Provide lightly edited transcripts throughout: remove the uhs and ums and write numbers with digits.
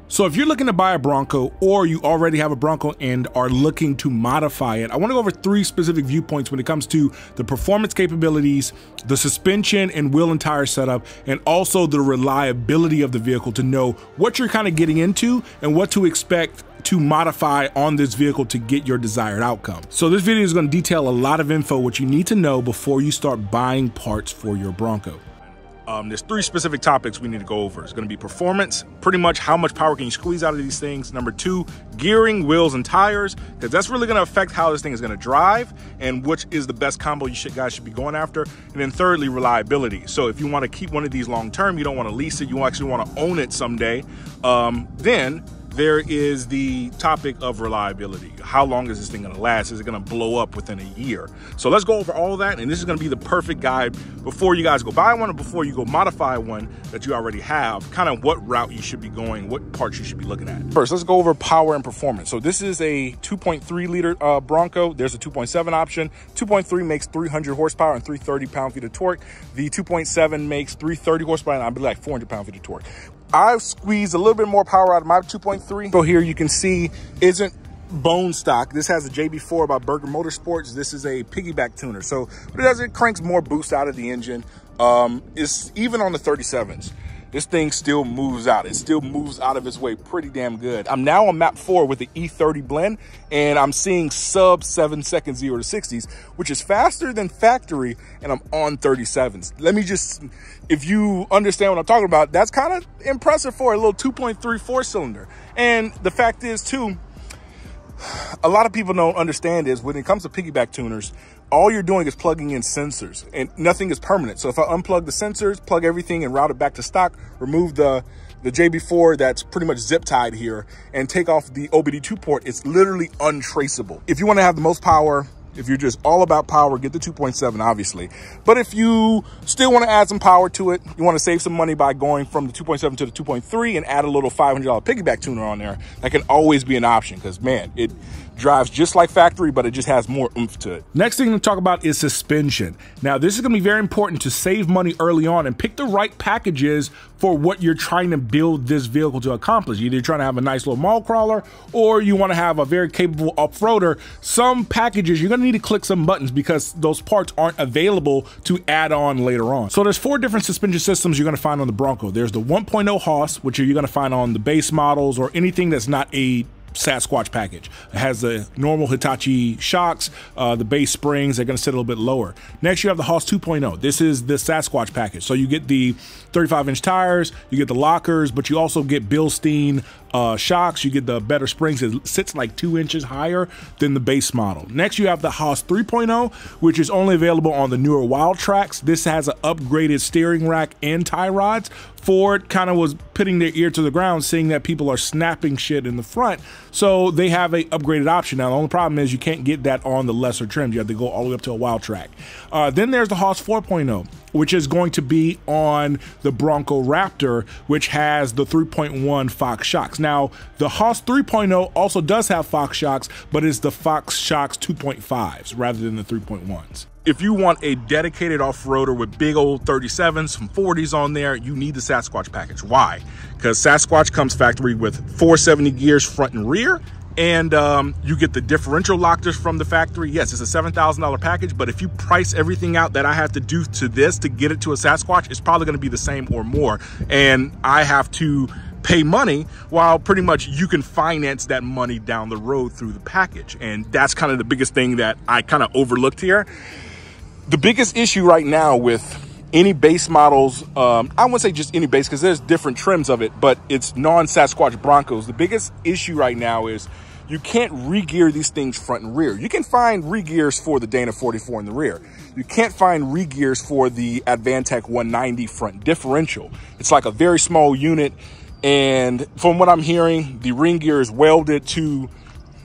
So if you're looking to buy a Bronco, or you already have a Bronco and are looking to modify it, I want to go over 3 specific viewpoints when it comes to the performance capabilities, the suspension and wheel and tire setup, and also the reliability of the vehicle, to know what you're kind of getting into and what to expect to modify on this vehicle to get your desired outcome. So this video is going to detail a lot of info, what you need to know before you start buying parts for your Bronco. There's 3 specific topics we need to go over. It's going to be performance, pretty much how much power can you squeeze out of these things. Number 2, gearing, wheels, and tires, because that's really going to affect how this thing is going to drive and which is the best combo you guys should be going after. And then thirdly, reliability. So if you want to keep one of these long term, you don't want to lease it, you actually want to own it someday, then there is the topic of reliability. How long is this thing gonna last? Is it gonna blow up within a year? So let's go over all that, and this is gonna be the perfect guide before you guys go buy one or before you go modify one that you already have, kind of what route you should be going, what parts you should be looking at. First, let's go over power and performance. So this is a 2.3 liter Bronco. There's a 2.7 option. 2.3 makes 300 horsepower and 330 pound-feet of torque. The 2.7 makes 330 horsepower and I believe like 400 pound-feet of torque. I've squeezed a little bit more power out of my 2.3. So here you can see isn't bone stock. This has a JB4 by Berger Motorsports. This is a piggyback tuner. So what it does, it cranks more boost out of the engine. It's even on the 37s. This thing still moves out. It still moves out of its way pretty damn good. I'm now on map 4 with the E30 blend, and I'm seeing sub 7 seconds 0 to 60s, which is faster than factory, and I'm on 37s. Let me just, if you understand what I'm talking about, that's kind of impressive for a little 2.3 4-cylinder. And the fact is too, a lot of people don't understand is when it comes to piggyback tuners, all you're doing is plugging in sensors and nothing is permanent. So if I unplug the sensors, plug everything and route it back to stock, remove the JB4 that's pretty much zip tied here, and take off the OBD2 port, it's literally untraceable. If you want to have the most power, if you're just all about power, get the 2.7, obviously. But if you still want to add some power to it, you want to save some money by going from the 2.7 to the 2.3 and add a little $500 piggyback tuner on there, that can always be an option, because man, it drives just like factory, but it just has more oomph to it. Next thing to talk about is suspension. Now, this is going to be very important to save money early on and pick the right packages for what you're trying to build this vehicle to accomplish. Either you're trying to have a nice little mall crawler, or you want to have a very capable off-roader. Some packages, you're going to need to click some buttons because those parts aren't available to add on later on. So there's 4 different suspension systems you're going to find on the Bronco. There's the 1.0 Haas, which you're going to find on the base models or anything that's not a Sasquatch package. It has the normal Hitachi shocks, the base springs, they're going to sit a little bit lower. Next, you have the Haas 2.0. This is the Sasquatch package. So you get the 35-inch tires, you get the lockers, but you also get Bilstein shocks, you get the better springs. It sits like 2 inches higher than the base model. Next, you have the Haas 3.0, which is only available on the newer Wild Tracks. This has an upgraded steering rack and tie rods. Ford kind of was putting their ear to the ground, seeing that people are snapping shit in the front, so they have a upgraded option. Now, the only problem is you can't get that on the lesser trims. You have to go all the way up to a Wild Track. Then there's the Haas 4.0, which is going to be on the Bronco Raptor, which has the 3.1 Fox shocks. Now, the Haas 3.0 also does have Fox shocks, but it's the Fox shocks 2.5s rather than the 3.1s. If you want a dedicated off-roader with big old 37s, some 40s on there, you need the Sasquatch package. Why? Because Sasquatch comes factory with 470 gears front and rear, and you get the differential lockers from the factory. Yes, it's a $7,000 package, but if you price everything out that I have to do to this to get it to a Sasquatch, it's probably going to be the same or more, and I have to pay money while pretty much you can finance that money down the road through the package. And that's kind of the biggest thing that I kind of overlooked here. The biggest issue right now with any base models, I wouldn't say just any base because there's different trims of it, but it's non-Sasquatch Broncos. The biggest issue right now is you can't re-gear these things front and rear. You can find re-gears for the Dana 44 in the rear. You can't find re-gears for the Advantech 190 front differential. It's like a very small unit, and from what I'm hearing, the ring gear is welded to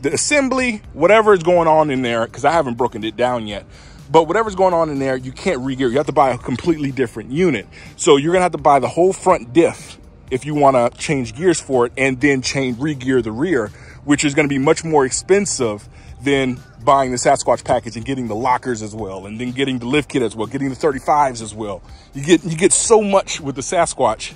the assembly, whatever is going on in there, because I haven't broken it down yet. But whatever's going on in there, you can't re-gear. You have to buy a completely different unit. So you're going to have to buy the whole front diff if you want to change gears for it, and then re-gear the rear, which is going to be much more expensive than buying the Sasquatch package and getting the lockers as well, and then getting the lift kit as well, getting the 35s as well. You get so much with the Sasquatch.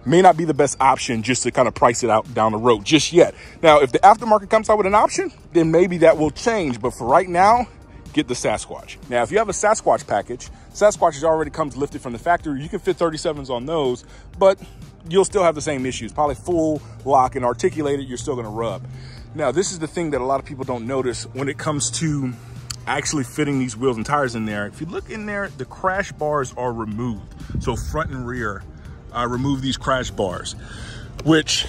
may not be the best option just to kind of price it out down the road just yet. Now, if the aftermarket comes out with an option, then maybe that will change. But for right now, get the Sasquatch. Now, if you have a Sasquatch package, Sasquatch already comes lifted from the factory. You can fit 37s on those, but you'll still have the same issues. Probably full lock and articulated, you're still gonna rub. Now, this is the thing that a lot of people don't notice when it comes to actually fitting these wheels and tires in there. If you look in there, the crash bars are removed. So front and rear, remove these crash bars, which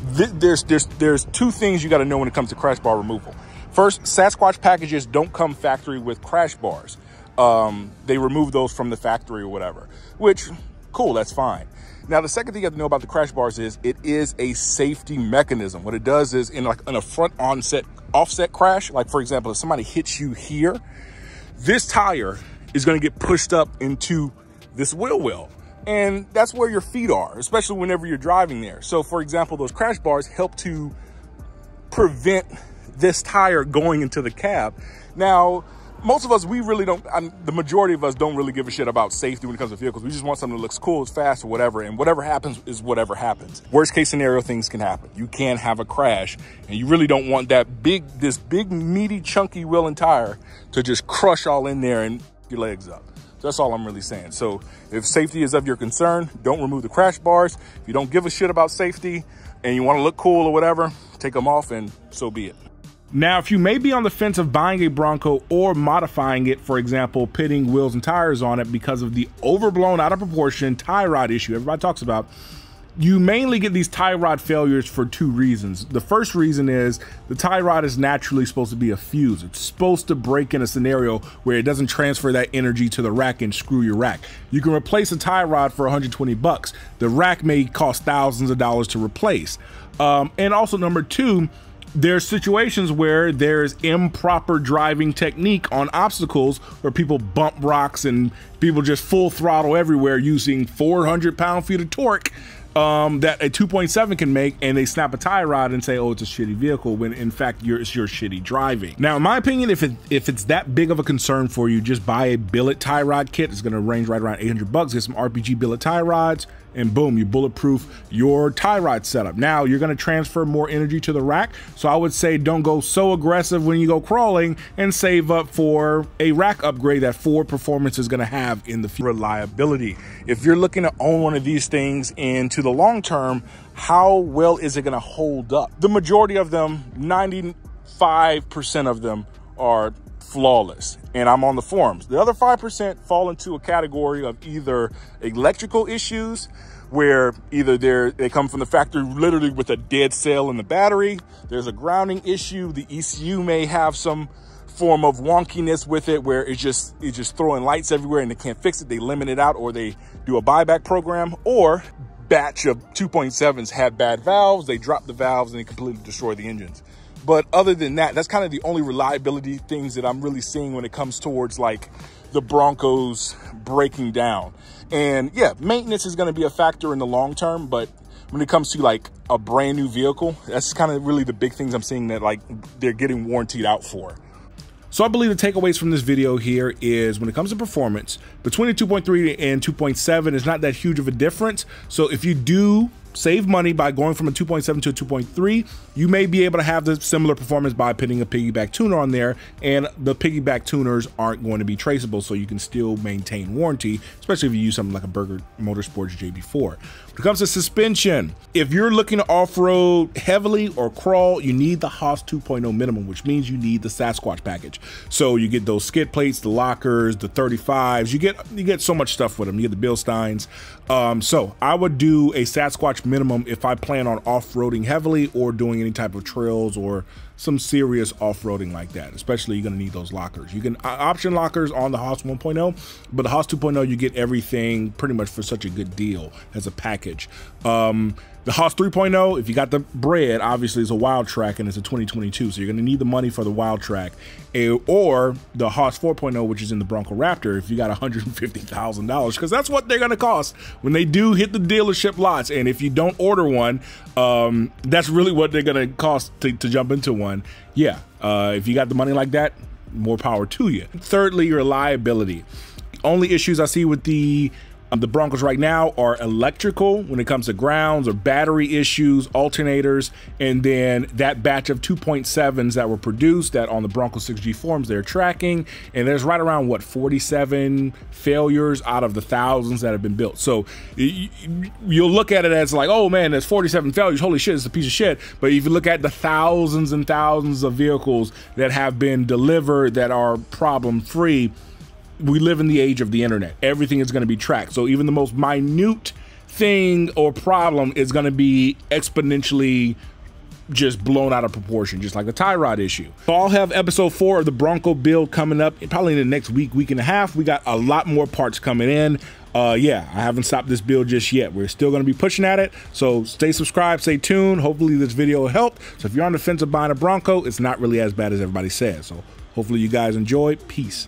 there's two things you gotta know when it comes to crash bar removal. First, Sasquatch packages don't come factory with crash bars. They remove those from the factory or whatever, which, cool, that's fine. Now, the second thing you have to know about the crash bars is it is a safety mechanism. What it does is in a front offset crash, like for example, if somebody hits you here, this tire is gonna get pushed up into this wheel well. And that's where your feet are, especially whenever you're driving there. So for example, those crash bars help to prevent this tire going into the cab. Now, most of us, we really don't, the majority of us don't really give a shit about safety when it comes to vehicles. We just want something that looks cool, it's fast, or whatever, and whatever happens is whatever happens. Worst case scenario, things can happen. You can have a crash, and you really don't want this big, meaty, chunky wheel and tire to just crush all in there and your legs up. So that's all I'm really saying. So if safety is of your concern, don't remove the crash bars. If you don't give a shit about safety and you want to look cool or whatever, take them off and so be it. Now, if you may be on the fence of buying a Bronco or modifying it, for example, pitting wheels and tires on it because of the overblown, out of proportion tie rod issue everybody talks about, you mainly get these tie rod failures for two reasons. The first reason is the tie rod is naturally supposed to be a fuse. It's supposed to break in a scenario where it doesn't transfer that energy to the rack and screw your rack. You can replace a tie rod for 120 bucks. The rack may cost thousands of dollars to replace. And also number two, there's situations where there's improper driving technique on obstacles where people bump rocks and people just full throttle everywhere using 400 pound-feet of torque that a 2.7 can make, and they snap a tie rod and say, oh, it's a shitty vehicle, when in fact it's your shitty driving. Now, in my opinion, if it's that big of a concern for you, just buy a billet tie rod kit. It's gonna range right around 800 bucks. Get some RPG billet tie rods, and boom, you bulletproof your tie rod setup. Now, you're gonna transfer more energy to the rack, so I would say don't go so aggressive when you go crawling, and save up for a rack upgrade that Ford Performance is gonna have in the future. Reliability. If you're looking to own one of these things into the long term, how well is it gonna hold up? The majority of them, 95% of them, are flawless, and I'm on the forums. The other 5% fall into a category of either electrical issues, where either they come from the factory literally with a dead cell in the battery. There's a grounding issue. The ECU may have some form of wonkiness with it, where it's just throwing lights everywhere and they can't fix it. They limit it out, or they do a buyback program, or batch of 2.7s had bad valves. They drop the valves and they completely destroy the engines. But other than that, that's kind of the only reliability things that I'm really seeing when it comes towards like the Broncos breaking down. And yeah, maintenance is going to be a factor in the long term, but when it comes to like a brand new vehicle, that's kind of really the big things I'm seeing that like they're getting warrantied out for. So I believe the takeaways from this video here is when it comes to performance, between a 2.3 and 2.7 is not that huge of a difference. So if you do save money by going from a 2.7 to a 2.3, you may be able to have the similar performance by putting a piggyback tuner on there, and the piggyback tuners aren't going to be traceable, so you can still maintain warranty, especially if you use something like a Burger Motorsports JB4. When it comes to suspension, if you're looking to off-road heavily or crawl, you need the Haas 2.0 minimum, which means you need the Sasquatch package. So you get those skid plates, the lockers, the 35s, you get so much stuff with them. You get the Bilsteins. So I would do a Sasquatch minimum if I plan on off-roading heavily or doing any type of trails or some serious off-roading like that. Especially, you're gonna need those lockers. You can option lockers on the Haas 1.0, but the Haas 2.0, you get everything pretty much for such a good deal as a package. The Haas 3.0, if you got the bread, obviously it's a wild track and it's a 2022, so you're gonna need the money for the wild track. Or the Haas 4.0, which is in the Bronco Raptor, if you got $150,000, because that's what they're gonna cost when they do hit the dealership lots. And if you don't order one, that's really what they're gonna cost to jump into one. Yeah, if you got the money like that, more power to you. Thirdly, reliability. Only issues I see with the The Broncos right now are electrical when it comes to grounds or battery issues, alternators, and then that batch of 2.7s that were produced that on the Bronco 6G forums they're tracking, and there's right around, what, 47 failures out of the thousands that have been built. So you'll look at it as like, oh man, there's 47 failures, holy shit, it's a piece of shit. But if you look at the thousands and thousands of vehicles that have been delivered that are problem-free, we live in the age of the internet. Everything is going to be tracked. So even the most minute thing or problem is going to be exponentially just blown out of proportion, just like the tie rod issue. So I'll have episode 4 of the Bronco build coming up probably in the next week and a half. We got a lot more parts coming in. Yeah, I haven't stopped this build just yet. We're still going to be pushing at it. So stay subscribed, stay tuned. Hopefully this video will help. So if you're on the fence of buying a Bronco, it's not really as bad as everybody says. So hopefully you guys enjoy. Peace.